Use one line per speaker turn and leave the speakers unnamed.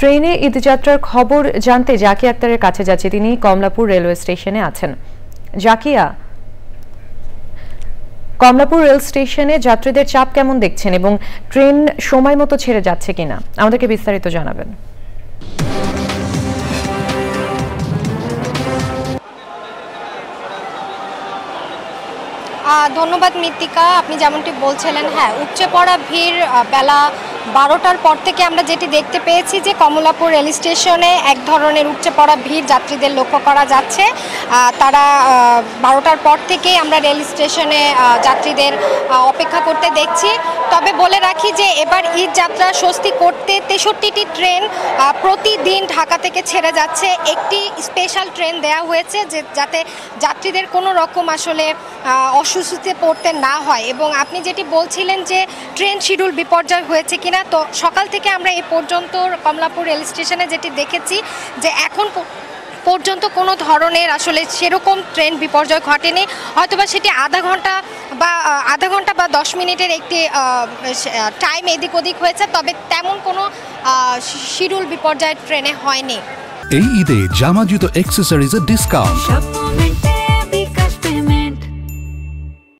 ট্রেনে ঈদযাত্রার খবর জানতে জাকিয়া আক্তারের কাছে যাচ্ছে, তিনি কমলাপুর রেলওয়ে স্টেশনে আছেন। জাকিয়া, কমলাপুর রেল স্টেশনে যাত্রীদের চাপ কেমন দেখছেন এবং ট্রেন সময় মতো ছেড়ে যাচ্ছে কিনা আমাদেরকে বিস্তারিত জানাবেন।
ধন্যবাদ মৃত্তিকা, আপনি যেমনটি বলছিলেন, হ্যাঁ, উপচে পড়া ভিড় বেলা 12টার পর থেকে আমরা যেটি দেখতে পেয়েছি যে কমলাপুর রেল স্টেশনে এক ধরনের উপচে পড়া ভিড় যাত্রীদের লক্ষ্য করা যাচ্ছে। তারা 12টার পর থেকেই আমরা রেল স্টেশনে যাত্রীদের অপেক্ষা করতে দেখছি। তবে বলে রাখি যে এবার ঈদ যাত্রা স্বস্তি করতে 63টি ট্রেন প্রতিদিন ঢাকা থেকে ছেড়ে যাচ্ছে। একটি স্পেশাল ট্রেন দেওয়া হয়েছে যাতে যাত্রীদের কোনো রকম আসলে অসুস্থতে পড়তে না হয়। এবং আপনি যেটি বলছিলেন যে ট্রেন শিডিউল বিপর্যয় হয়েছে কিনা, তো সকাল থেকে আমরা এই পর্যন্ত কমলাপুর রেল স্টেশনে যেটি দেখেছি যে এখন পর্যন্ত কোনো ধরনের আসলে সেরকম ট্রেন বিপর্যয় ঘটেনি। হয়তোবা সেটি আধা ঘন্টা বা 10 মিনিটের একটি টাইম এদিক ওদিক হয়েছে, তবে তেমন কোনো শিডিউল বিপর্যয় ট্রেনে হয়নি।
এই ঈদে জামা জুতো অ্যাক্সেসরিজের ডিসকাউন্ট।